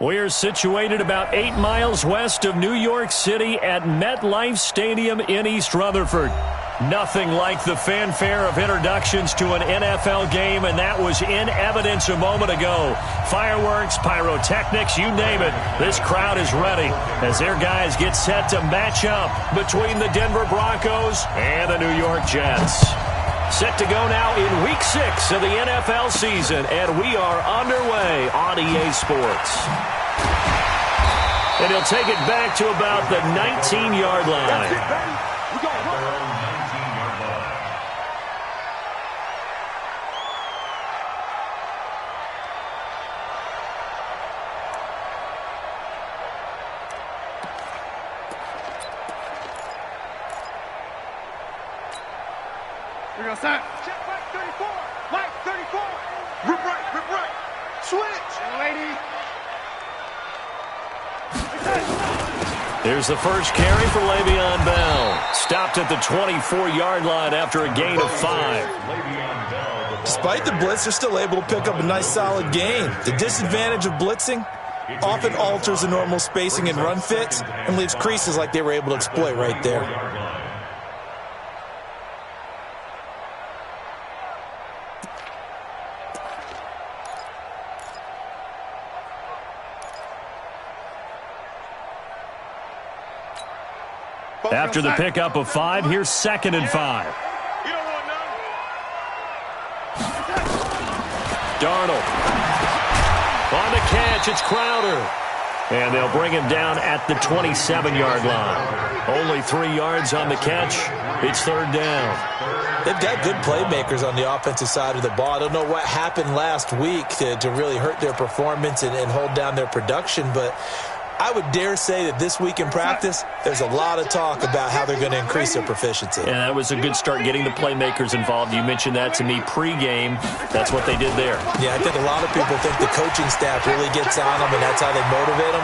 We're situated about 8 miles west of New York City at MetLife Stadium in East Rutherford. Nothing like the fanfare of introductions to an NFL game, and that was in evidence a moment ago. Fireworks, pyrotechnics, you name it. This crowd is ready as their guys get set to match up between the Denver Broncos and the New York Jets. Set to go now in Week 6 of the NFL season, and we are underway on EA Sports. And he'll take it back to about the 19-yard line. That's it, baby. We're going to run. We're going to start. Check right 34. Right 34. Rip right, rip right. Switch. Lady. Here's the first carry for Le'Veon Bell. Stopped at the 24-yard line after a gain of 5. Despite the blitz, they're still able to pick up a nice solid gain. The disadvantage of blitzing often alters the normal spacing and run fits and leaves creases like they were able to exploit right there. After the pickup of 5, here's 2nd and 5. Darnold. On the catch, it's Crowder. And they'll bring him down at the 27-yard line. Only 3 yards on the catch. It's 3rd down. They've got good playmakers on the offensive side of the ball. I don't know what happened last week to really hurt their performance and hold down their production, but I would dare say that this week in practice, there's a lot of talk about how they're going to increase their proficiency. And that was a good start getting the playmakers involved. You mentioned that to me pregame. That's what they did there. Yeah, I think a lot of people think the coaching staff really gets on them, and that's how they motivate them.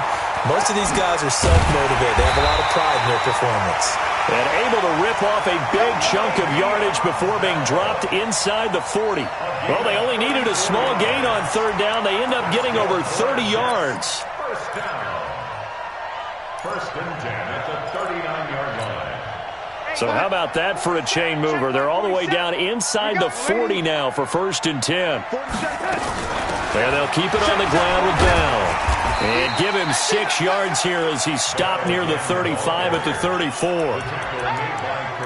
Most of these guys are self-motivated. They have a lot of pride in their performance. And able to rip off a big chunk of yardage before being dropped inside the 40. Well, they only needed a small gain on 3rd down. They end up getting over 30 yards. First down. 1st and 10 at the 39-yard line. So how about that for a chain mover? They're all the way down inside the 40 now for 1st and 10. And they'll keep it on the ground with Bell. And give him 6 yards here as he stopped near the 35 at the 34.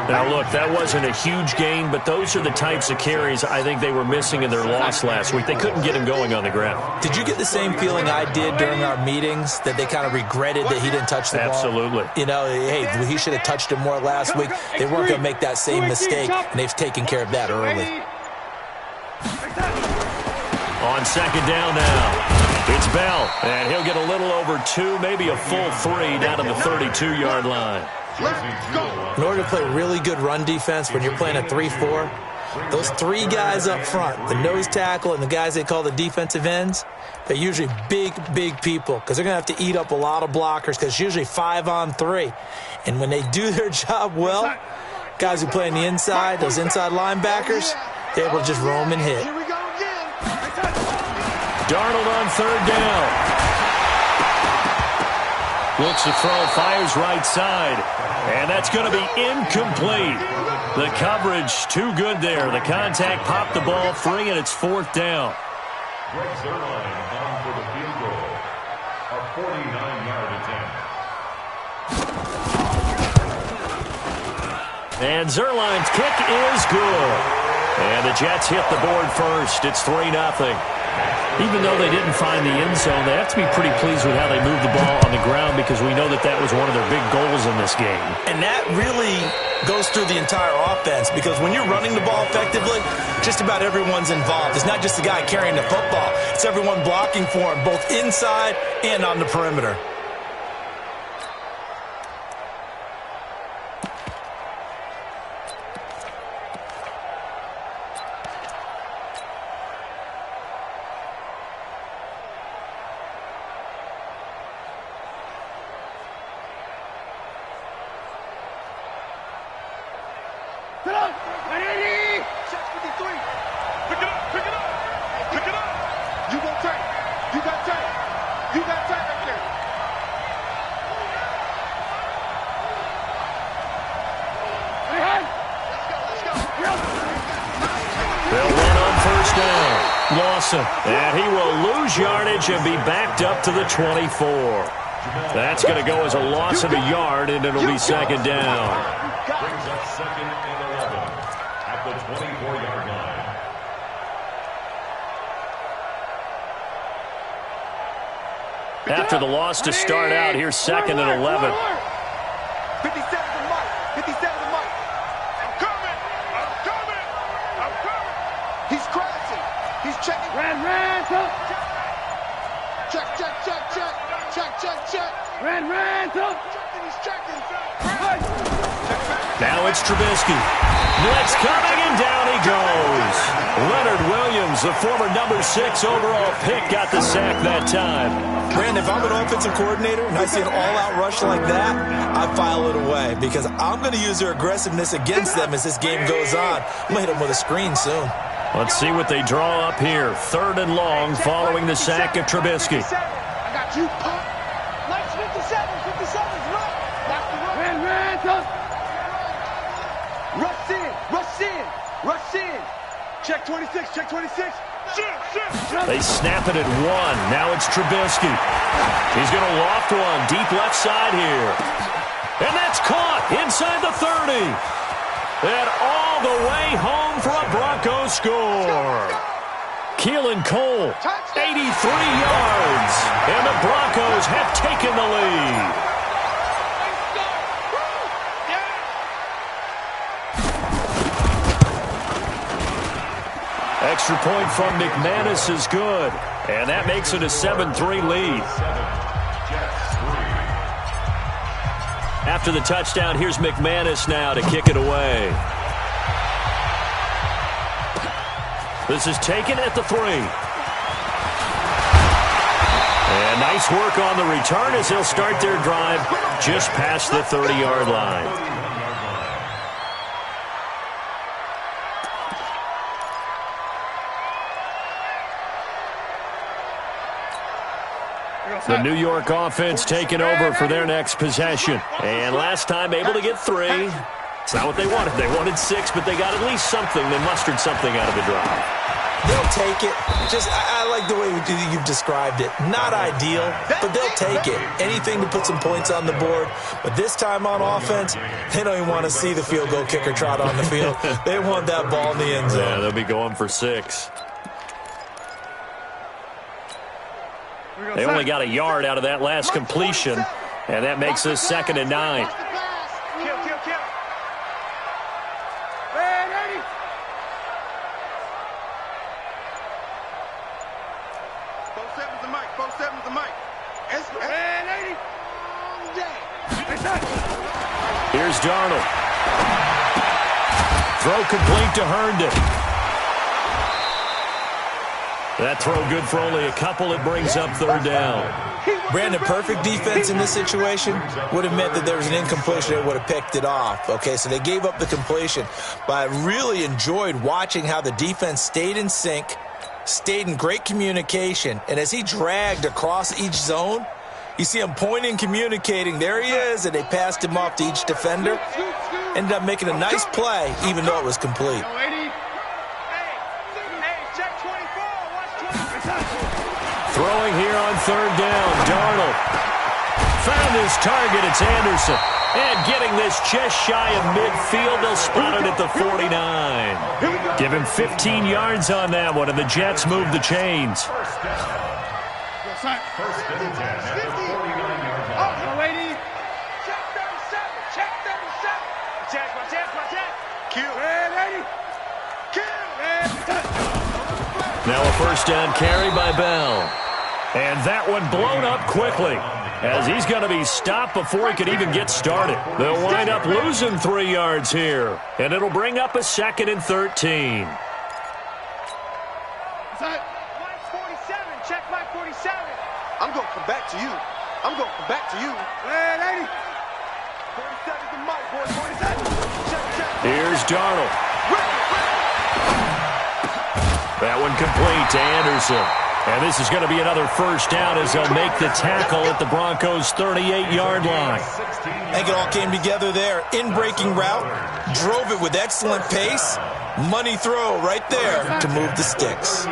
Now, look, that wasn't a huge gain, but those are the types of carries I think they were missing in their loss last week. They couldn't get him going on the ground. Did you get the same feeling I did during our meetings, that they kind of regretted that he didn't touch the ball? Absolutely. You know, hey, he should have touched it more last week. They weren't going to make that same mistake, and they've taken care of that early. On 2nd down now, it's Bell, and he'll get a little over 2, maybe a full 3 down to the 32-yard line. In order to play really good run defense when you're playing a 3-4, those 3 guys up front, the nose tackle and the guys they call the defensive ends, they're usually big, big people because they're going to have to eat up a lot of blockers because it's usually 5 on 3. And when they do their job well, guys who play on the inside, those inside linebackers, they're able to just roam and hit. Darnold on 3rd down. Looks to throw, fires right side. And that's going to be incomplete. The coverage too good there. The contact popped the ball free, and it's 4th down. Greg Zuerlein on for the field goal. A 49-yard attempt. And Zuerlein's kick is good. And the Jets hit the board first. It's 3-0. Even though they didn't find the end zone, they have to be pretty pleased with how they moved the ball on the ground because we know that that was one of their big goals in this game. And that really goes through the entire offense because when you're running the ball effectively, just about everyone's involved. It's not just the guy carrying the football. It's everyone blocking for him, both inside and on the perimeter. Get up! 180! Check 53. Pick it up! Pick it up! Pick it up! You got tape. You got tape. You got tape. Anderson. And he will lose yardage and be backed up to the 24. That's going to go as a loss of a yard, and it'll be second down. Brings up second and 11 at the 24-yard line. After the loss to start out, here's second and 11. 57 to Mike. 57 to Mike. I'm coming. I'm coming. I'm coming. He's crashing. He's checking. Ran. Check. Ran. He's checking. Now it's Trubisky. Blitz coming, and down he goes. Leonard Williams, the former number 6 overall pick, got the sack that time. Brandon, if I'm an offensive coordinator and I see an all-out rush like that, I file it away because I'm going to use their aggressiveness against them as this game goes on. I'm going to hit them with a screen soon. Let's see what they draw up here. Third and long following the sack of Trubisky. I got you, punk. Nice 57. 57's right. That's the run. Ran. Rush in. Check 26. Shit. They snap it at 1. Now it's Trubisky. He's going to loft one deep left side here. And that's caught inside the 30. And all the way home for a Broncos score. Keelan Cole, 83 yards. And the Broncos have taken the lead. Extra point from McManus is good. And that makes it a 7-3 lead. After the touchdown, here's McManus now to kick it away. This is taken at the 3. And nice work on the return as he'll start their drive just past the 30-yard line. The New York offense taking over for their next possession. And last time able to get 3. It's not what they wanted. They wanted 6, but they got at least something. They mustered something out of the drive. They'll take it. I like the way you've described it. Not ideal, but they'll take it. Anything to put some points on the board. But this time on offense, they don't even want to see the field goal kicker trot on the field. They want that ball in the end zone. Yeah, they'll be going for 6. They only got a yard out of that last completion, and that makes this second and 9. Kill. Ready. Both sevens to Mike. Ready. Here's Darnold. Throw complete to Herndon. That throw good for only a couple. It brings up third down. Brandon, perfect defense in this situation would have meant that there was an incompletion that would have picked it off. Okay, so they gave up the completion. But I really enjoyed watching how the defense stayed in sync, stayed in great communication, and as he dragged across each zone, you see him pointing, communicating. There he is, and they passed him off to each defender. Ended up making a nice play, even though it was complete. Throwing here on third down, Darnold. Found his target, it's Anderson. And getting this just shy of midfield, they'll spot it at the 49. Give him 15 yards on that one, and the Jets move the chains. First and 10 at the 49-yard line. Lady. Check 37. Check. Kill. Ready. Kill. Now a first down carry by Bell. And that one blown up quickly as he's going to be stopped before he could even get started. They'll wind up losing 3 yards here, and it'll bring up a second and 13. Mike 47. Check Mike 47. I'm going to come back to you. Lady. 47 to Mike, boys. 47. Check. Here's Darnold. That one complete to Anderson. And this is going to be another first down as they'll make the tackle at the Broncos' 38-yard line. I think it all came together there. In-breaking route, drove it with excellent pace. Money throw right there to move the sticks.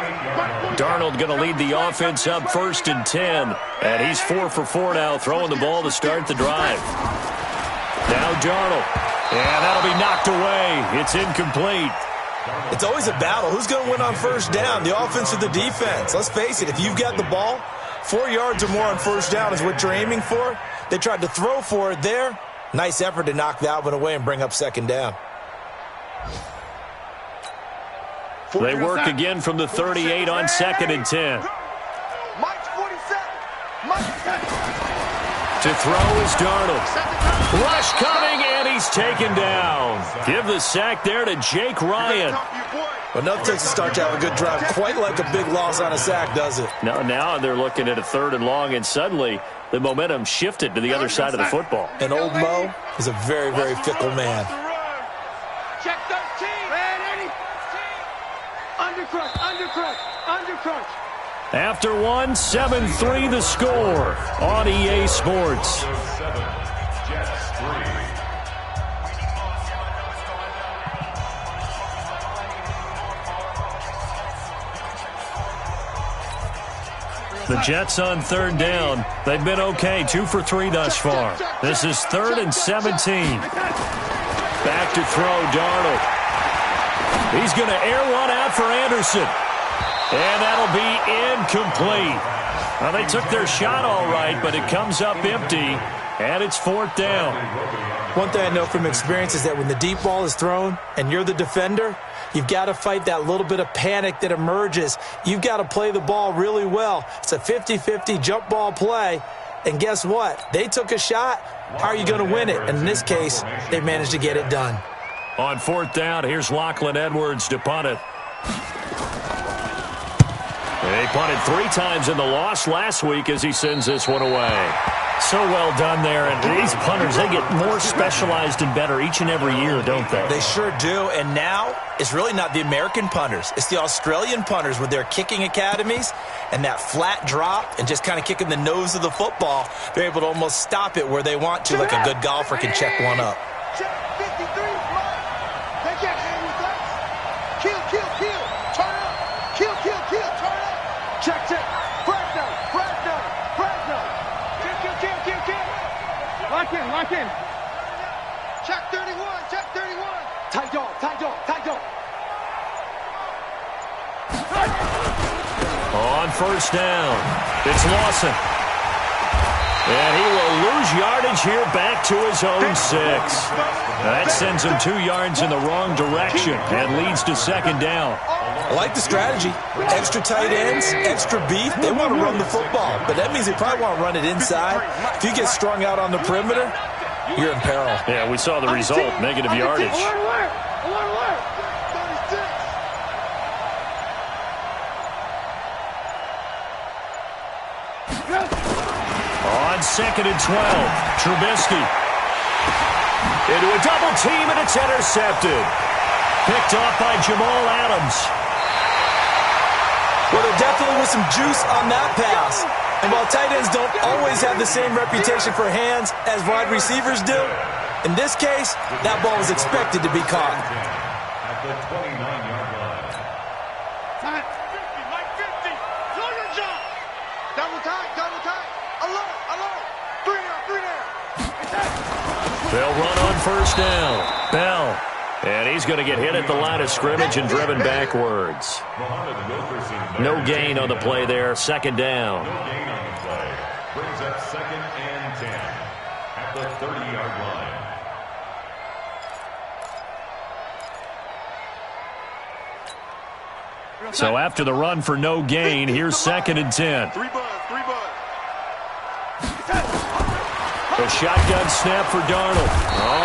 Darnold going to lead the offense up 1st and 10. And he's 4 for 4 now, throwing the ball to start the drive. Now Darnold. And that'll be knocked away. It's incomplete. It's always a battle. Who's going to win on first down, the offense or the defense? Let's face it, if you've got the ball, 4 yards or more on first down is what you're aiming for. They tried to throw for it there. Nice effort to knock that one away and bring up second down. They work again from the 38 on 2nd and 10. Mike's 47. Mike's To throw is Darnold. Rush coming, and he's taken down. Give the sack there to Jake Ryan. But nothing takes a start to have a good drive. Quite like a big loss on a sack, does it? Now they're looking at a 3rd and long, and suddenly the momentum shifted to the other side of the football. And old Mo is a very, very fickle man. Check 13. Undercrunch. After one, 7-3 the score on EA Sports. The Jets on 3rd down. They've been okay, 2 for 3 thus far. This is 3rd and 17. Back to throw, Darnold. He's going to air one out for Anderson. And that'll be incomplete. Well, they took their shot all right, but it comes up empty, and it's 4th down. One thing I know from experience is that when the deep ball is thrown and you're the defender, you've got to fight that little bit of panic that emerges. You've got to play the ball really well. It's a 50-50 jump ball play. And guess what? They took a shot. How are you going to win it? And in this case, they managed to get it done. On 4th down, here's Lachlan Edwards to punt it. They punted 3 times in the loss last week as he sends this one away. So well done there. And these punters, they get more specialized and better each and every year, don't they? They sure do. And now it's really not the American punters. It's the Australian punters with their kicking academies and that flat drop and just kind of kicking the nose of the football. They're able to almost stop it where they want to, like a good golfer can check one up. Check 53, Mike. They can't hang with us. Kill. Turn up. Kill. Turn up. Check. Fresno. Kill. Lock in. Check 31. Tight dog. On 1st down, it's Lawson. And he will lose yardage here back to his own 6. That sends him 2 yards in the wrong direction and leads to 2nd down. I like the strategy. Extra tight ends, extra beef. They want to run the football, but that means they probably want to run it inside. If you get strung out on the perimeter, you're in peril. Yeah, we saw the result, negative yardage. Alert. 36. On 2nd and 12, Trubisky. Into a double team, and it's intercepted. Picked off by Jamal Adams. Well, there definitely was some juice on that pass. And while tight ends don't always have the same reputation for hands as wide receivers do, in this case, that ball was expected to be caught. At the 29-yard line. Time. 50, Mike 50. Throw your jump. Double time. Alert. 3 down. They'll run on 1st down. Bell. And he's going to get hit at the line of scrimmage and driven backwards. No gain on the play there. 2nd down. No gain on the play. Brings up 2nd and 10 at the 30-yard line. So after the run for no gain, here's 2nd and 10. 3 buzz. The shotgun snap for Darnold.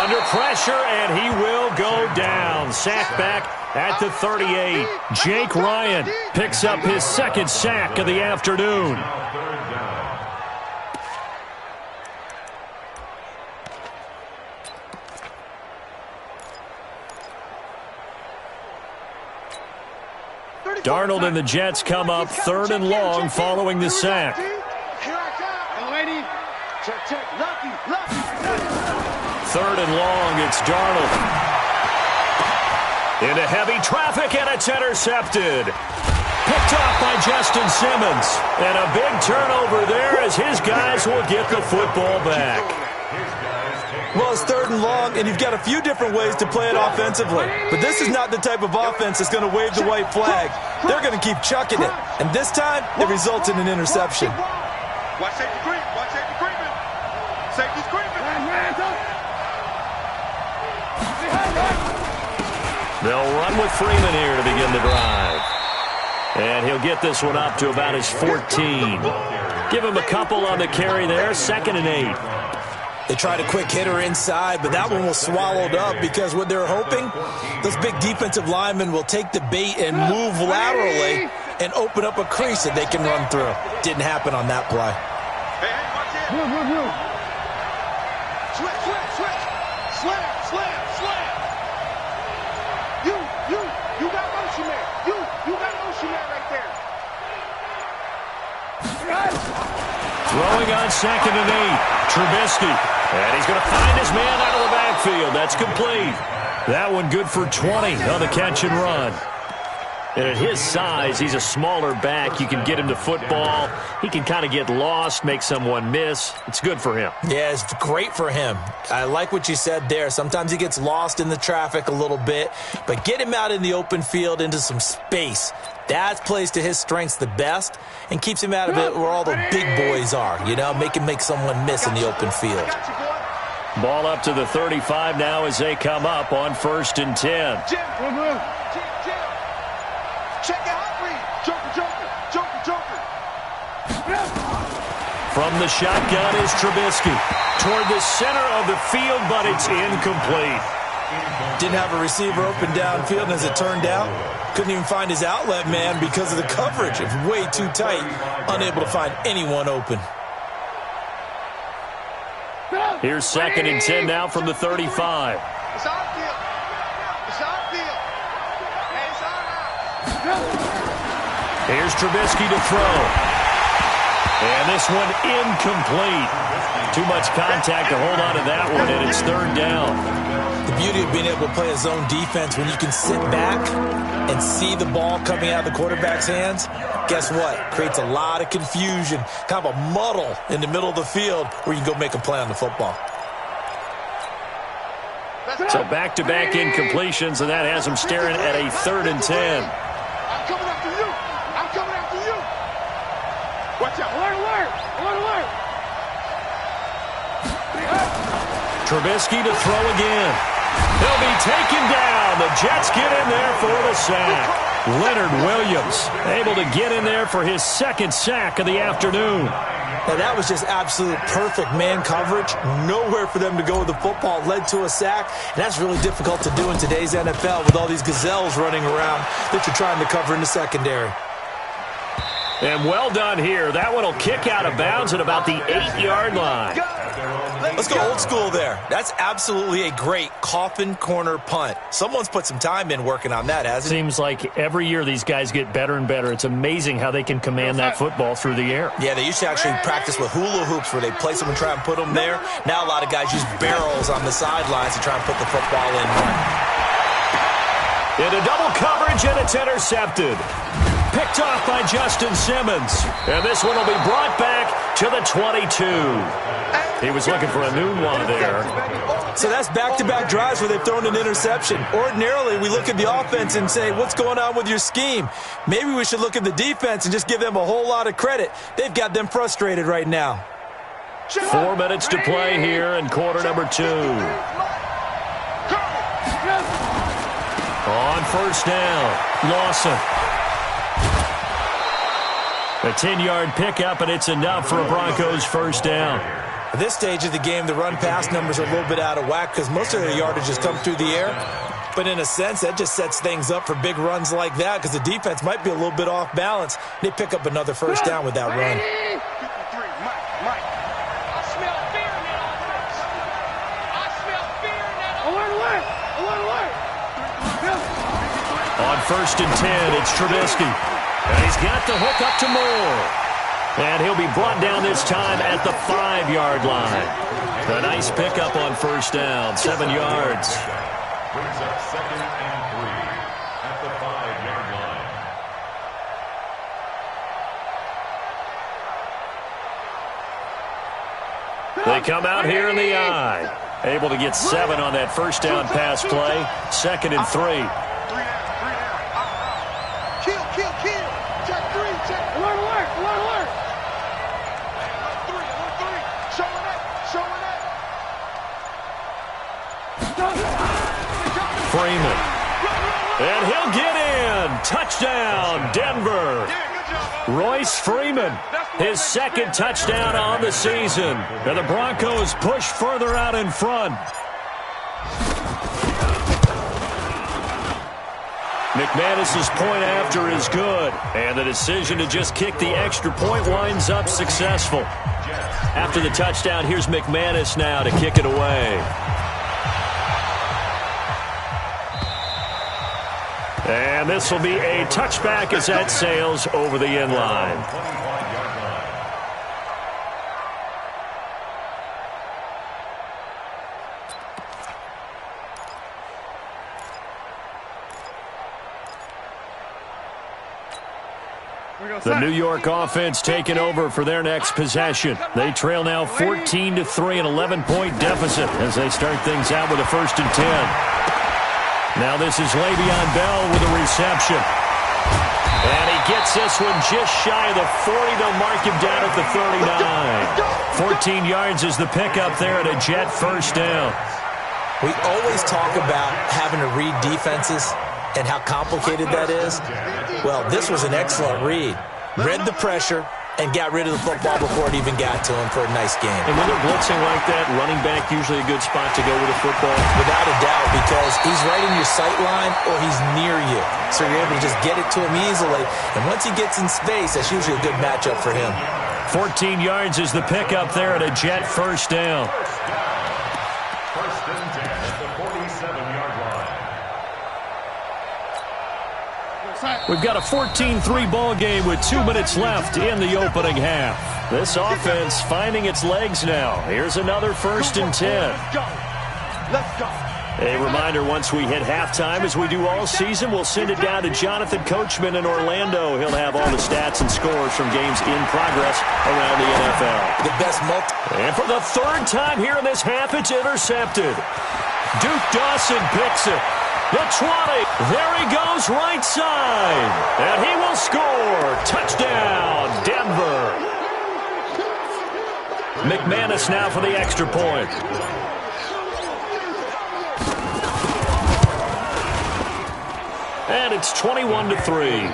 Under pressure, and he will go down. Sack back at the 38. Jake Ryan picks up his 2nd sack of the afternoon. Now 3rd down. Darnold and the Jets come up 3rd and long following the sack. Here I come. Lady. Check. Lucky. 3rd and long, it's Darnold. Into heavy traffic, and it's intercepted. Picked off by Justin Simmons. And a big turnover there as his guys will get the football back. Well, it's 3rd and long, and you've got a few different ways to play it offensively. But this is not the type of offense that's going to wave the white flag. They're going to keep chucking it. And this time, it results in an interception. Watch safety creep. Safety's creeping. They'll run with Freeman here to begin the drive. And he'll get this one up to about his 14. Give him a couple on the carry there, 2nd and 8. They tried a quick hitter inside, but that one was swallowed up because what they're hoping, those big defensive linemen will take the bait and move laterally and open up a crease that they can run through. Didn't happen on that play. Hey, watch it. Switch. Slam. You got motion man. You got motion man right there. Throwing on 2nd and 8. Trubisky. And he's going to find his man out of the backfield. That's complete. That one good for 20 on the catch and run. And at his size, he's a smaller back. You can get him to football. He can kind of get lost, make someone miss. It's good for him. Yeah, it's great for him. I like what you said there. Sometimes he gets lost in the traffic a little bit, but get him out in the open field into some space. That plays to his strengths the best and keeps him out of it where all the big boys are, make him make someone miss in the open field. Ball up to the 35 now as they come up on 1st and 10. Jim. Check out read. Joker. From the shotgun is Trubisky. Toward the center of the field, but it's incomplete. Didn't have a receiver open downfield, and as it turned out, couldn't even find his outlet man because of the coverage. It's way too tight, unable to find anyone open. Here's 2nd and 10 now from the 35. It's our field. Hey, it's our house. Here's Trubisky to throw. And this one incomplete. Too much contact to hold on to that one, and it's 3rd down. The beauty of being able to play a zone defense when you can sit back and see the ball coming out of the quarterback's hands, guess what? Creates a lot of confusion, kind of a muddle in the middle of the field where you can go make a play on the football. So back-to-back incompletions, and that has him staring at a 3rd and 10. I'm coming after you. Watch out. Alert. Trubisky to throw again. He'll be taken down. The Jets get in there for the sack. Leonard Williams able to get in there for his 2nd sack of the afternoon. Now, that was just absolute perfect man coverage. Nowhere for them to go with the football. Led to a sack. And that's really difficult to do in today's NFL with all these gazelles running around that you're trying to cover in the secondary. And well done here. That one will kick out of bounds at about the 8-yard line. Let's go old school there. That's absolutely a great coffin corner punt. Someone's put some time in working on that, hasn't it? Seems like every year these guys get better and better. It's amazing how they can command that football through the air. Yeah, they used to actually practice with hula hoops where they place them and try and put them there. Now a lot of guys use barrels on the sidelines to try and put the football in. Into double coverage, and it's intercepted. Picked off by Justin Simmons. And this one will be brought back to the 22. He was looking for a new one there. So that's back-to-back drives where they've thrown an interception. Ordinarily, we look at the offense and say, what's going on with your scheme? Maybe we should look at the defense and just give them a whole lot of credit. They've got them frustrated right now. 4 minutes to play here in quarter number 2. On 1st down, Lawson. A 10-yard pickup, and it's enough for a Broncos 1st down. At this stage of the game, the run-pass numbers are a little bit out of whack because most of their yardage has come through the air. But in a sense, that just sets things up for big runs like that because the defense might be a little bit off balance. They pick up another 1st down with that run. On 1st and 10. It's Trubisky. And he's got the hook up to Moore. And he'll be brought down this time at the 5-yard line. A nice pickup on 1st down, 7 yards. Brings up 2nd and 3 at the 5-yard line. They come out here in the I. Able to get 7 on that 1st down pass play. 2nd and 3. 3 down. Kill. Check 3. Alert. 1-3. Showing it. Freeman. And he'll get in. Touchdown, Denver. Royce Freeman, his 2nd touchdown on the season. And the Broncos push further out in front. McManus's point after is good. And the decision to just kick the extra point winds up successful. After the touchdown, here's McManus now to kick it away. And this will be a touchback as that sails over the end line. The New York offense taking over for their next possession. They trail now 14-3, an 11-point deficit as they start things out with a 1st and 10. Now this is Le'Veon Bell with a reception. And he gets this one just shy of the 40. They'll mark him down at the 39. 14 yards is the pickup there at a Jet 1st down. We always talk about having to read defenses and how complicated that is. Well, this was an excellent read. Read the pressure and got rid of the football before it even got to him for a nice game. And when they're blitzing like that, running back usually a good spot to go with the football. Without a doubt, because he's right in your sight line or he's near you. So you're able to just get it to him easily. And once he gets in space, that's usually a good matchup for him. 14 yards is the pickup there at a Jet 1st down. 1st and 10 at the 47-yard line. We've got a 14-3 ball game with 2 minutes left in the opening half. This offense finding its legs now. Here's another 1st and 10. Let's go. A reminder, once we hit halftime, as we do all season, we'll send it down to Jonathan Coachman in Orlando. He'll have all the stats and scores from games in progress around the NFL. The best And for the 3rd time here in this half, it's intercepted. Duke Dawson picks it. The 20. There he goes right side. And he will score. Touchdown, Denver. McManus now for the extra point. And it's 21-3.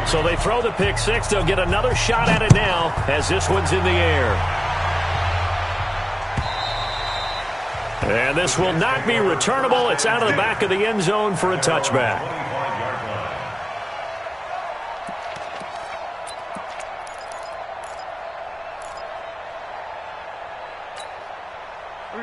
So they throw the pick 6. They'll get another shot at it now as this one's in the air. And this will not be returnable. It's out of the back of the end zone for a touchback.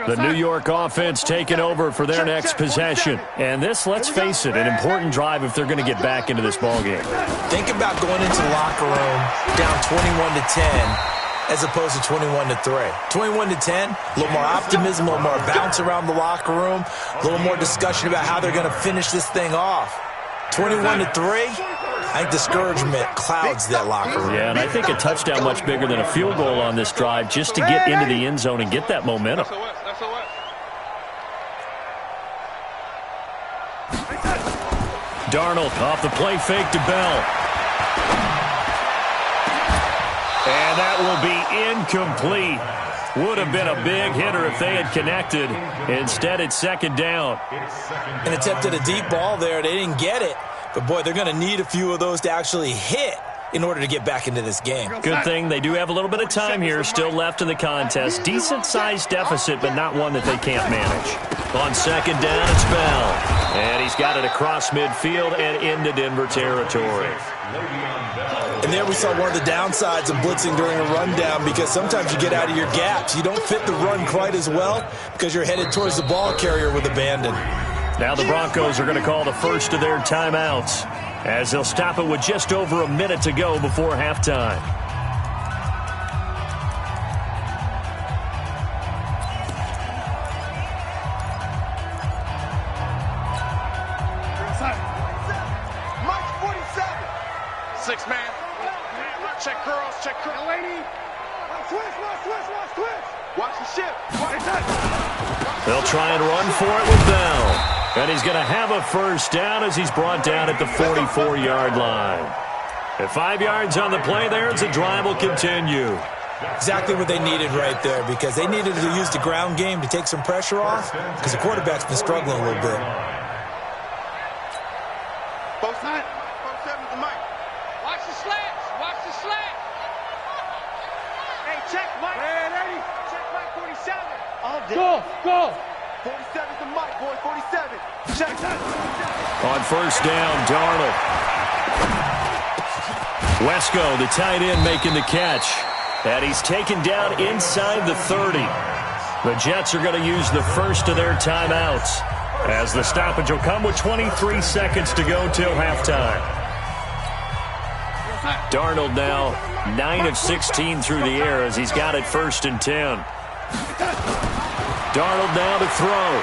The New York offense taking over for their next possession. And this, let's face it, an important drive if they're going to get back into this ballgame. Think about going into the locker room down 21-10 as opposed to 21-3. 21-10, a little more optimism, a little more bounce around the locker room, a little more discussion about how they're going to finish this thing off. 21-3, I think discouragement clouds that locker room. Yeah, and I think a touchdown much bigger than a field goal on this drive just to get into the end zone and get that momentum. Darnold off the play fake to Bell. And that will be incomplete. Would have been a big hitter if they had connected. Instead, it's 2nd down. And attempted a deep ball there. They didn't get it. But, boy, they're going to need a few of those to actually hit in order to get back into this game. Good thing they do have a little bit of time here still left in the contest. Decent-sized deficit, but not one that they can't manage. On second down, it's Bell. And he's got it across midfield and into Denver territory. And there we saw one of the downsides of blitzing during a rundown, because sometimes you get out of your gaps. You don't fit the run quite as well because you're headed towards the ball carrier with abandon. Now the Broncos are going to call the first of their timeouts, as they'll stop it with just over a minute to go before halftime. Mike 47. 6-man. Check curls, check curls. Lady. Switch. Watch the shift. They'll try and run for it with Bell. And he's going to have a first down as he's brought down at the 44-yard line. At 5 yards on the play there, as the drive will continue. Exactly what they needed right there, because they needed to use the ground game to take some pressure off, because the quarterback's been struggling a little bit. Both sides. Both sides with the mic. Watch the slants. Watch the slants. Hey, check Mike. Hey, lady. Check Mike 47. All day. Go. 47 is the mic, boy. 47. Check that. On first down, Darnold. Wesco, the tight end, making the catch. And he's taken down inside the 30. The Jets are going to use the first of their timeouts, as the stoppage will come with 23 seconds to go till halftime. Darnold now 9 of 16 through the air as he's got it 1st and 10. Darnold now to throw.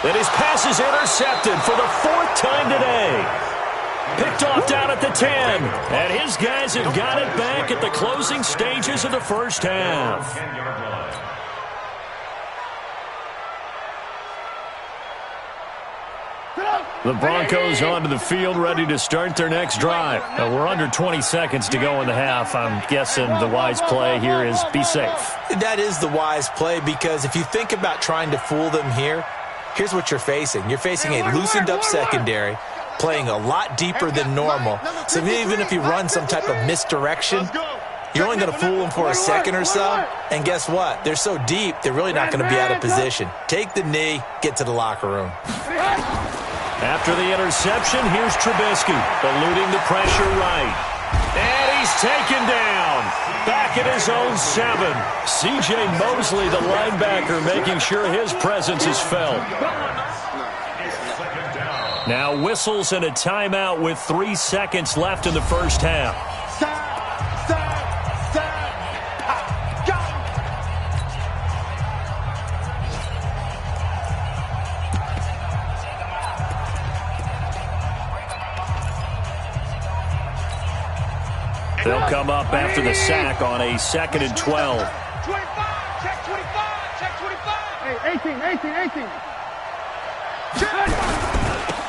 And his pass is intercepted for the 4th time today. Picked off down at the 10. And his guys have got it back at the closing stages of the first half. The Broncos onto the field, ready to start their next drive. We're under 20 seconds to go in the half. I'm guessing the wise play here is be safe. That is the wise play, because if you think about trying to fool them here, here's what you're facing. You're facing a loosened-up secondary, playing a lot deeper than normal. So even if you run some type of misdirection, you're only going to fool them for a second or so. And guess what? They're so deep, they're really not going to be out of position. Take the knee, get to the locker room. After the interception, here's Trubisky, eluding the pressure right. And he's taken down. Back at his own 7. C.J. Mosley, the linebacker, making sure his presence is felt. Now whistles and a timeout with 3 seconds left in the first half. They'll come up after the sack on a 2nd and 12. 25, check 25, check 25. Hey, 18.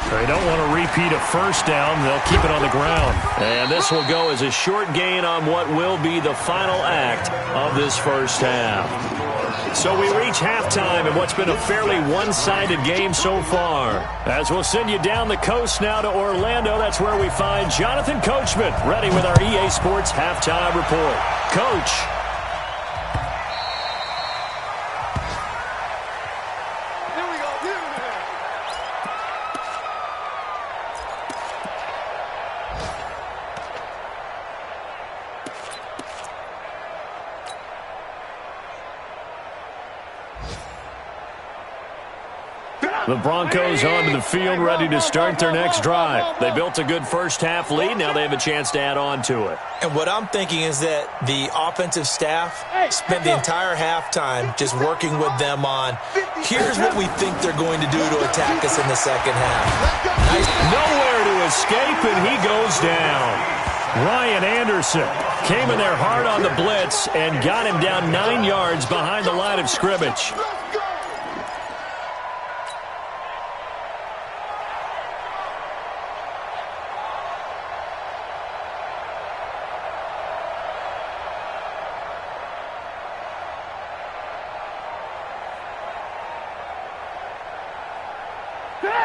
They don't want to repeat a first down. They'll keep it on the ground. And this will go as a short gain on what will be the final act of this first half. So we reach halftime in what's been a fairly one-sided game so far. As we'll send you down the coast now to Orlando, that's where we find Jonathan Coachman, ready with our EA Sports Halftime Report. Coach. The Broncos onto the field, ready to start their next drive. They built a good first half lead. Now they have a chance to add on to it. And what I'm thinking is that the offensive staff spent the entire halftime just working with them on, here's what we think they're going to do to attack us in the second half. Nowhere to escape, and he goes down. Ryan Anderson came in there hard on the blitz and got him down 9 yards behind the line of scrimmage.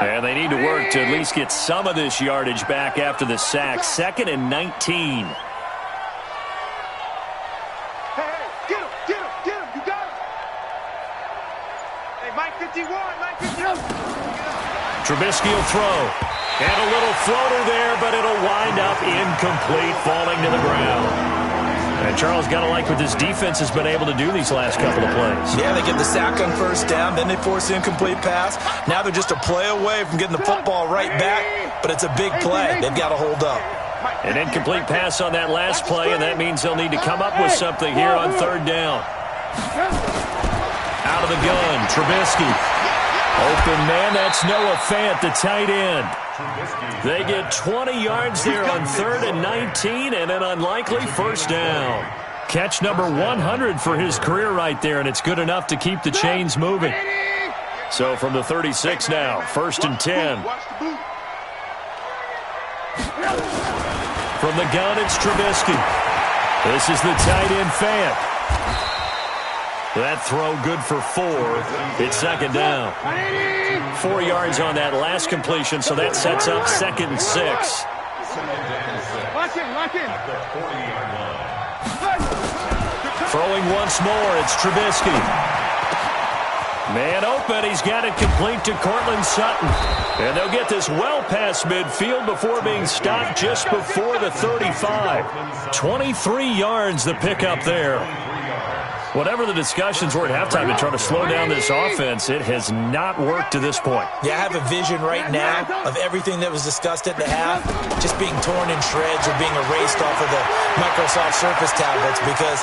And they need to work to at least get some of this yardage back after the sack. 2nd and 19. Get him. You got him. Hey, Mike 51. Mike 51. Trubisky will throw. And a little floater there, but it'll wind up incomplete, falling to the ground. And Charles, got to like what this defense has been able to do these last couple of plays. Yeah, they get the sack on first down, then they force the incomplete pass. Now they're just a play away from getting the football right back, but it's a big play. They've got to hold up. An incomplete pass on that last play, and that means they'll need to come up with something here on 3rd down. Out of the gun, Trubisky. Open man, that's Noah Fant, the tight end. They get 20 yards there on 3rd and 19 and an unlikely first down. Catch number 100 for his career right there, and it's good enough to keep the chains moving. So from the 36 now, 1st and 10. From the gun, it's Trubisky. This is the tight end Fant. That throw good for 4. It's 2nd down. 4 yards on that last completion, so that sets up 2nd and 6. Lock in. Throwing once more, it's Trubisky. Man open, he's got it complete to Cortland Sutton. And they'll get this well past midfield before being stopped just before the 35. 23 yards the pickup there. Whatever the discussions were at halftime to try to slow down this offense, it has not worked to this point. Yeah, I have a vision right now of everything that was discussed at the half just being torn in shreds or being erased off of the Microsoft Surface tablets because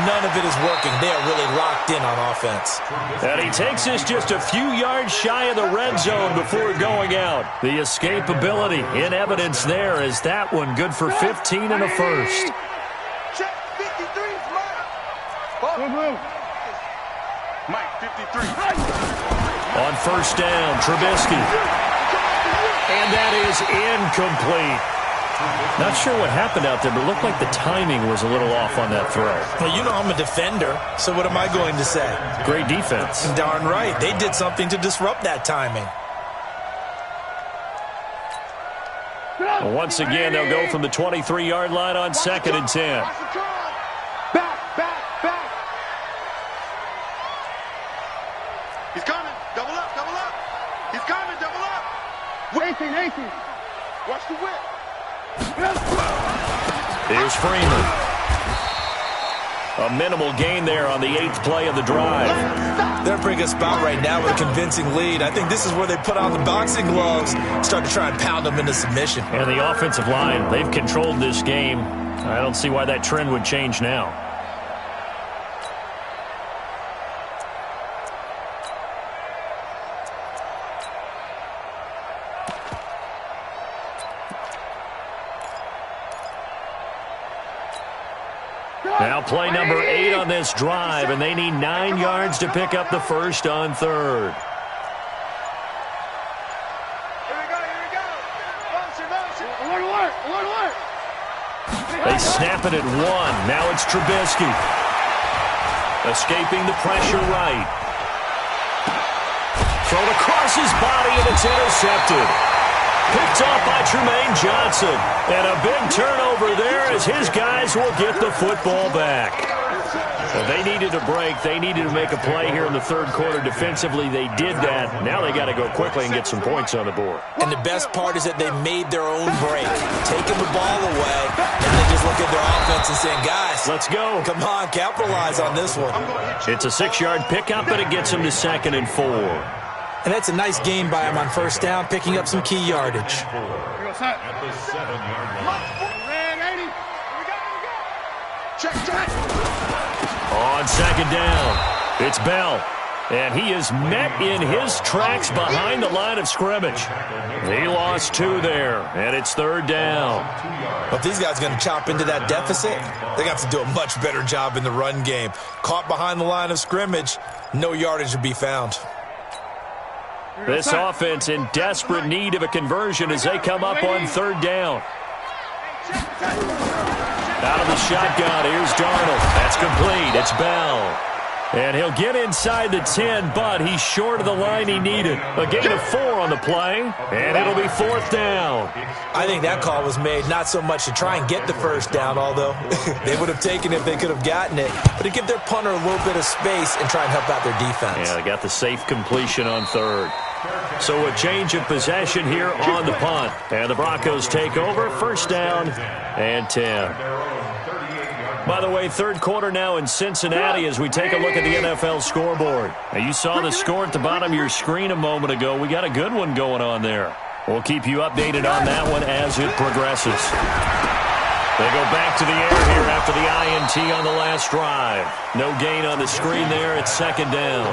none of it is working. They are really locked in on offense. And he takes this just a few yards shy of the red zone before going out. The escapability in evidence there is that one good for 15 and a first. Check 53. Mike 53. On 1st down, Trubisky. And that is incomplete. Not sure what happened out there, but it looked like the timing was a little off on that throw. Well, you know I'm a defender, so what am I going to say? Great defense. Darn right. They did something to disrupt that timing. Well, once again, they'll go from the 23-yard line on 2nd and 10. Back. He's coming. Double up. He's coming. Double up. 18. Watch the whip. Here's Freeman. A minimal gain there on the 8th play of the drive. They're in a pretty good spot right now with a convincing lead. I think this is where they put on the boxing gloves, start to try and pound them into submission. And the offensive line, they've controlled this game. I don't see why that trend would change now. Now play number 8 on this drive, and they need 9 yards to pick up the first on 3rd. Here we go. Motion. Alert. They snap it at 1. Now it's Trubisky. Escaping the pressure right. Thrown across his body, and it's intercepted. Picked off by Tremaine Johnson. And a big turnover there as his guys will get the football back. Well, they needed a break. They needed to make a play here in the 3rd quarter. Defensively, they did that. Now they got to go quickly and get some points on the board. And the best part is that they made their own break, taking the ball away, and they just look at their offense and saying, guys, let's go. Come on, capitalize on this one. It's a 6-yard pickup, but it gets them to 2nd and 4. And that's a nice gain by him on 1st down, picking up some key yardage. At the 7-yard line. Check. On 2nd down, it's Bell. And he is met in his tracks behind the line of scrimmage. He lost 2 there, and it's 3rd down. But if these guys are going to chop into that deficit, they got to do a much better job in the run game. Caught behind the line of scrimmage, no yardage to be found. This offense in desperate need of a conversion as they come up on 3rd down. Out of the shotgun, here's Darnold. That's complete. It's Bell. And he'll get inside the 10, but he's short of the line he needed. A gain of 4 on the play, and it'll be 4th down. I think that call was made not so much to try and get the first down, although they would have taken it if they could have gotten it, but to give their punter a little bit of space and try and help out their defense. Yeah, they got the safe completion on 3rd. So a change of possession here on the punt. And the Broncos take over, 1st down and 10. By the way, 3rd quarter now in Cincinnati as we take a look at the NFL scoreboard. Now, you saw the score at the bottom of your screen a moment ago. We got a good one going on there. We'll keep you updated on that one as it progresses. They go back to the air here after the INT on the last drive. No gain on the screen there. It's 2nd down.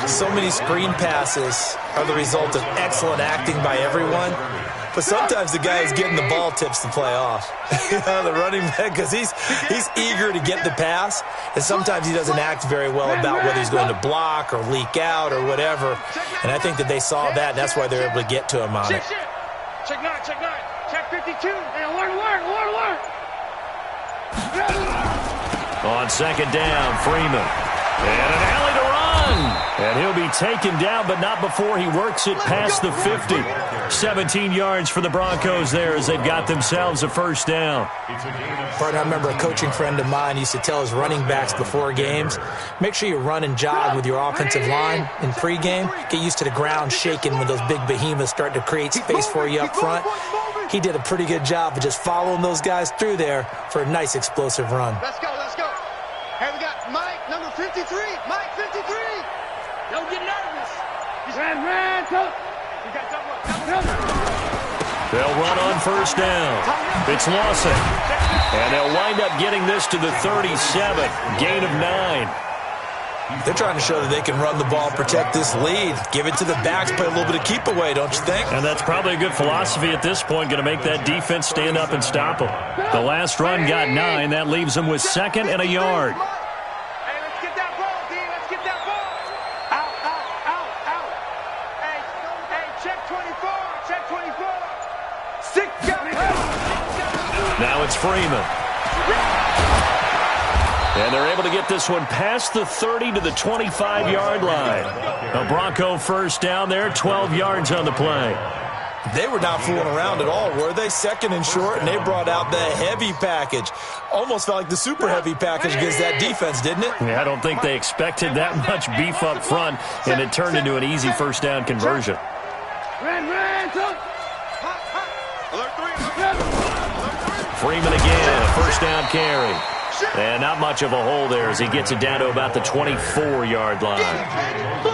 So many screen passes are the result of excellent acting by everyone. But sometimes the guy who's getting the ball tips the play off. The running back, because he's eager to get the pass, and sometimes he doesn't act very well about whether he's going to block or leak out or whatever. And I think that they saw that, and that's why they're able to get to him on it. Check 9, check 9. Check 52. And alert. On 2nd down, Freeman. And an alley to run. And he'll be taken down, but not before he works it past the 50. 17 yards for the Broncos there as they've got themselves a 1st down. Partner, I remember a coaching friend of mine used to tell his running backs before games, make sure you run and jog with your offensive line in pregame. Get used to the ground shaking when those big behemoths start to create space for you up front. He did a pretty good job of just following those guys through there for a nice explosive run. Let's go. Hey, we got Mike, number 53. Mike, 53. Don't get nervous. Ran. We got double. They'll run on 1st down. It's Lawson. And they'll wind up getting this to the 37. Gain of 9. They're trying to show that they can run the ball, protect this lead, give it to the backs, play a little bit of keep away, don't you think? And that's probably a good philosophy at this point, going to make that defense stand up and stop them. The last run got 9. That leaves them with 2nd and a yard. Hey, let's get that ball, D. Let's get that ball. Out. Hey, check 24. Check 24. 6 guys. Now it's Freeman. And they're able to get this one past the 30 to the 25-yard line. A Bronco 1st down there, 12 yards on the play. They were not fooling around at all, were they? 2nd and short, and they brought out the heavy package. Almost felt like the super heavy package against that defense, didn't it? Yeah, I don't think they expected that much beef up front, and it turned into an easy 1st down conversion. Freeman again, a 1st down carry. And not much of a hole there as he gets it down to about the 24-yard line.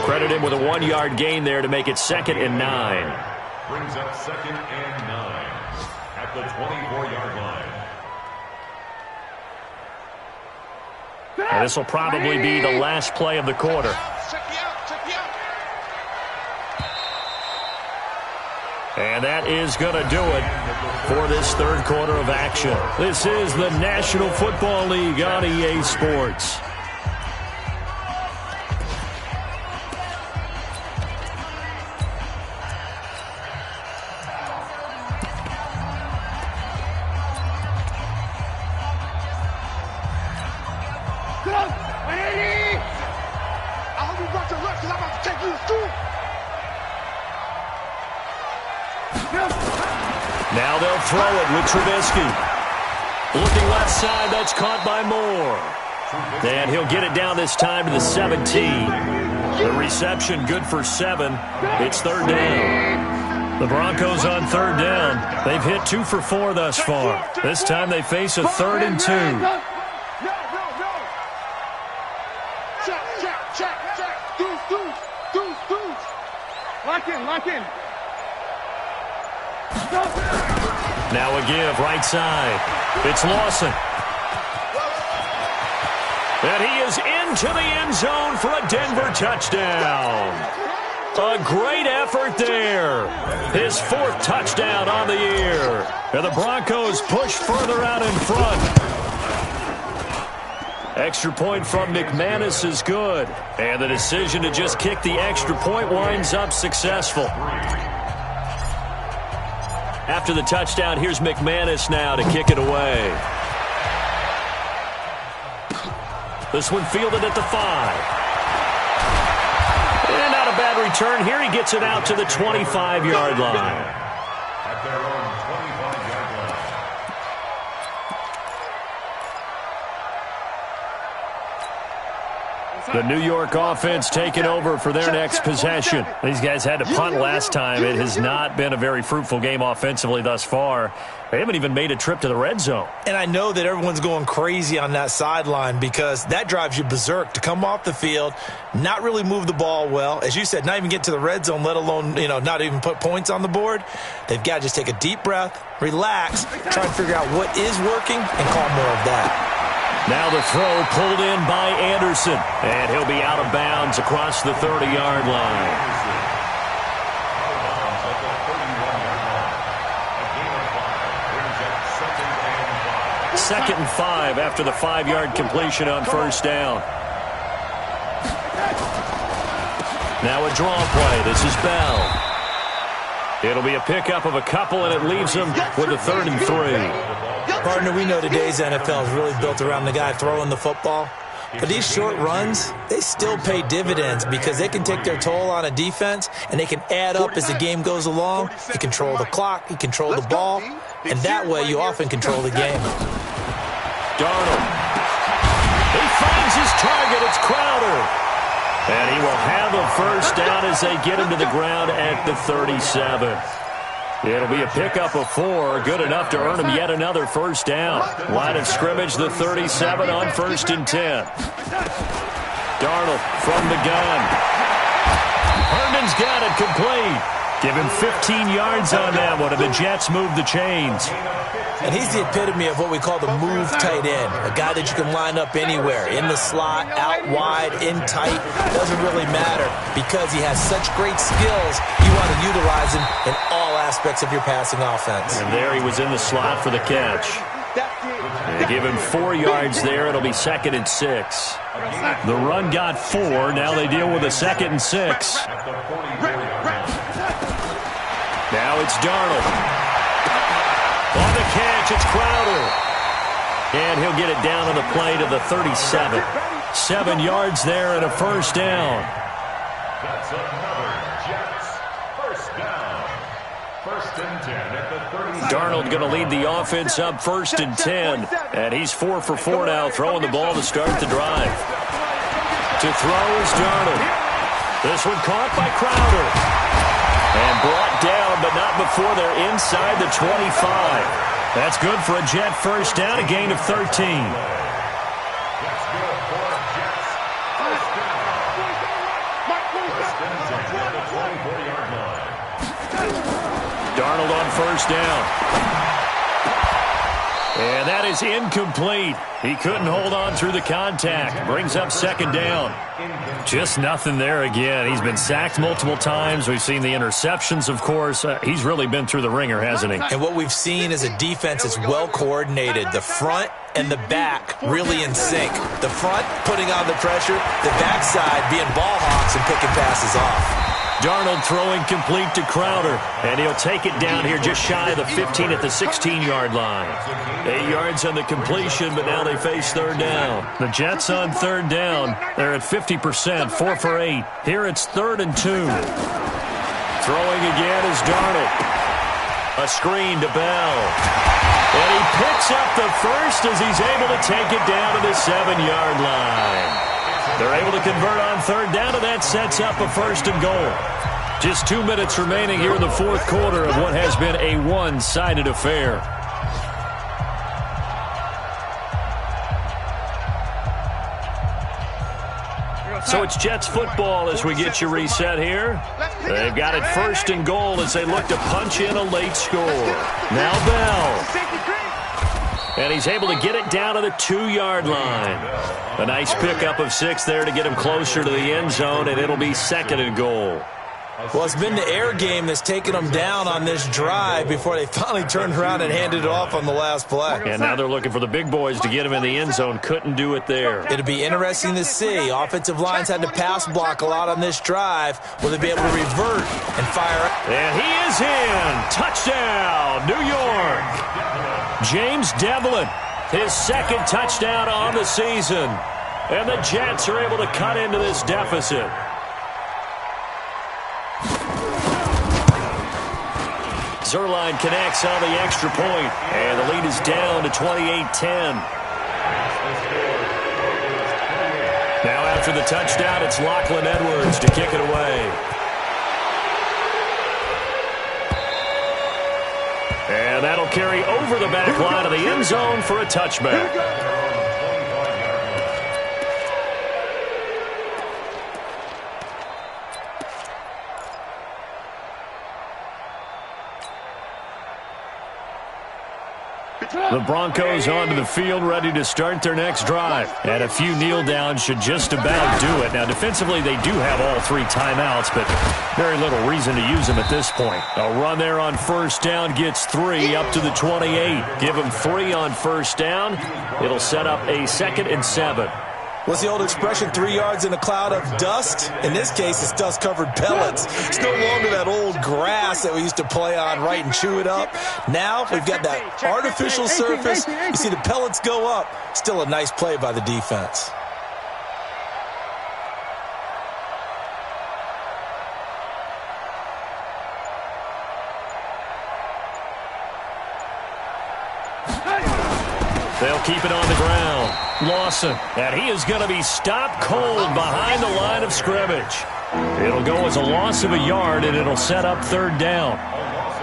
Credit him with a 1-yard gain there to make it 2nd and 9. Brings up 2nd and 9 at the 24-yard line. And this will probably be the last play of the quarter. And that is going to do it for this 3rd quarter of action. This is the National Football League on EA Sports. I hope you brought your lunch because I'm about to take you to school. Now they'll throw it with Trubisky. Looking left side, that's caught by Moore. And he'll get it down this time to the 17. The reception good for 7. It's 3rd down. The Broncos on 3rd down. They've hit 2 for 4 thus far. This time they face a 3rd and 2. No. Check. Deuce. Lock in. Now a give, right side. It's Lawson. And he is into the end zone for a Denver touchdown. A great effort there. His 4th touchdown on the year. And the Broncos push further out in front. Extra point from McManus is good. And the decision to just kick the extra point winds up successful. After the touchdown, here's McManus now to kick it away. This one fielded at the 5. And not a bad return here. He gets it out to the 25-yard line. At their own 25-yard line. The New York offense taking over for their next possession. These guys had to punt last time. It has not been a very fruitful game offensively thus far. They haven't even made a trip to the red zone. And I know that everyone's going crazy on that sideline because that drives you berserk to come off the field, not really move the ball well. As you said, not even get to the red zone, let alone, not even put points on the board. They've got to just take a deep breath, relax, try and figure out what is working, and call more of that. Now the throw pulled in by Anderson, and he'll be out of bounds across the 30-yard line. Second and 5 after the 5-yard completion on first down. Now a draw play. This is Bell. It'll be a pickup of a couple, and it leaves them with a 3rd and 3. Partner, we know today's NFL is really built around the guy throwing the football. But these short runs, they still pay dividends because they can take their toll on a defense, and they can add up as the game goes along. You control the clock, you control the ball, and that way you often control the game. Darnold. He finds his target. It's Crowder. And he will have a first down as they get him to the ground at the 37. It'll be a pickup of 4, good enough to earn him yet another first down. Line of scrimmage, the 37 on 1st and 10. Darnold from the gun. Herndon's got it complete. Give him 15 yards on that one, and the Jets move the chains. And he's the epitome of what we call the move tight end, a guy that you can line up anywhere, in the slot, out wide, in tight. Doesn't really matter because he has such great skills. You want to utilize him in all aspects of your passing offense. And there he was in the slot for the catch. They give him 4 yards there. It'll be 2nd and 6. The run got 4. Now they deal with a 2nd and 6. Now it's Darnold. On the catch, it's Crowder. And he'll get it down on the play to the 37. 7 yards there and a first down. That's another Jets first down. 1st and 10 at the 37. Darnold going to lead the offense up 1st and 10. And he's 4 for 4 now, throwing the ball to start the drive. To throw is Darnold. This one caught by Crowder. And brought down, but not before they're inside the 25. That's good for a Jet first down, a gain of 13. That's good for Jets first down. 1st and 10 at the 24-yard line. Darnold on first down. And that is incomplete. He couldn't hold on through the contact. Brings up 2nd down. Just nothing there again. He's been sacked multiple times. We've seen the interceptions, of course. He's really been through the ringer, hasn't he? And what we've seen is a defense that's well coordinated. The front and the back really in sync. The front putting on the pressure, the backside being ball hawks and picking passes off. Darnold throwing complete to Crowder, and he'll take it down here just shy of the 15 at the 16-yard line. 8 yards on the completion, but now they face 3rd down. The Jets on 3rd down. They're at 50%, 4 for 8. Here it's 3rd and 2. Throwing again is Darnold. A screen to Bell. And he picks up the first as he's able to take it down to the 7-yard line. They're able to convert on 3rd down, and that sets up a 1st and goal. Just 2 minutes remaining here in the 4th quarter of what has been a one-sided affair. So it's Jets football as we get you reset here. They've got it 1st and goal as they look to punch in a late score. Now Bell. And he's able to get it down to the 2-yard line. A nice pickup of 6 there to get him closer to the end zone, and it'll be 2nd and goal. Well, it's been the air game that's taken them down on this drive before they finally turned around and handed it off on the last play. And now they're looking for the big boys to get him in the end zone. Couldn't do it there. It'll be interesting to see. Offensive lines had to pass block a lot on this drive. Will they be able to revert and fire? And he is in. Touchdown, New York. James Devlin, his 2nd touchdown on the season. And the Jets are able to cut into this deficit. Zuerlein connects on the extra point, and the lead is down to 28-10. Now after the touchdown, it's Lachlan Edwards to kick it away. And that'll carry over the back line of the end zone for a touchback. The Broncos onto the field, ready to start their next drive. And a few kneel downs should just about do it. Now, defensively, they do have all 3 timeouts, but very little reason to use them at this point. A run there on first down gets 3 up to the 28. Give them 3 on first down. It'll set up a 2nd and 7. What's the old expression, 3 yards in a cloud of dust? In this case, it's dust-covered pellets. It's no longer that old grass that we used to play on, right, and chew it up. Now we've got that artificial surface. You see the pellets go up. Still a nice play by the defense. They'll keep it on the ground. Lawson, and he is going to be stopped cold behind the line of scrimmage. It'll go as a loss of a yard, and it'll set up 3rd down.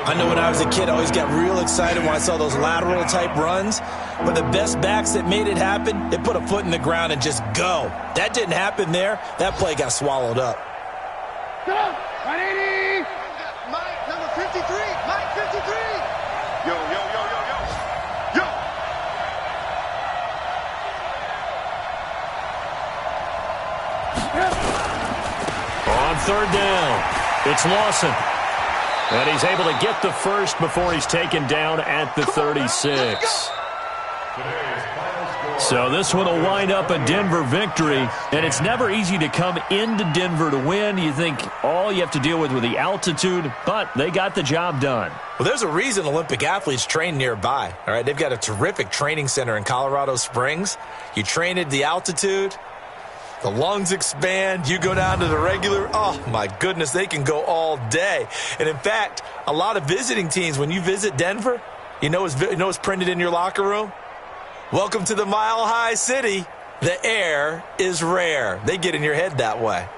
I know when I was a kid, I always got real excited when I saw those lateral-type runs. But the best backs that made it happen, they put a foot in the ground and just go. That didn't happen there. That play got swallowed up. 180! Mike, number 53! Mike, 53! Yo, yo, yo, yo, yo! Yo! On 3rd down, it's Lawson. And he's able to get the first before he's taken down at the 36. So this one will wind up a Denver victory, and it's never easy to come into Denver to win. You think all you have to deal with the altitude, but they got the job done. Well, there's a reason Olympic athletes train nearby. All right, they've got a terrific training center in Colorado Springs. You train at the altitude, the lungs expand, you go down to the regular. Oh, my goodness, they can go all day. And, in fact, a lot of visiting teams, when you visit Denver, you know what's printed in your locker room? Welcome to the Mile High City. The air is rare. They get in your head that way.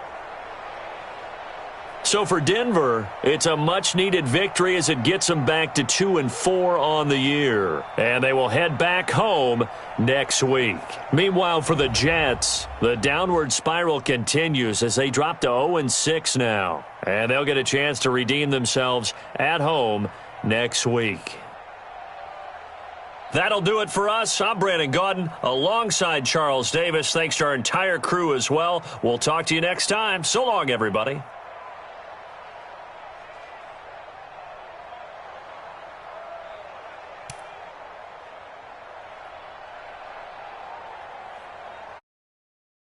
So for Denver, it's a much-needed victory as it gets them back to 2-4 on the year. And they will head back home next week. Meanwhile, for the Jets, the downward spiral continues as they drop to 0-6 now. And they'll get a chance to redeem themselves at home next week. That'll do it for us. I'm Brandon Gaudin alongside Charles Davis. Thanks to our entire crew as well. We'll talk to you next time. So long, everybody.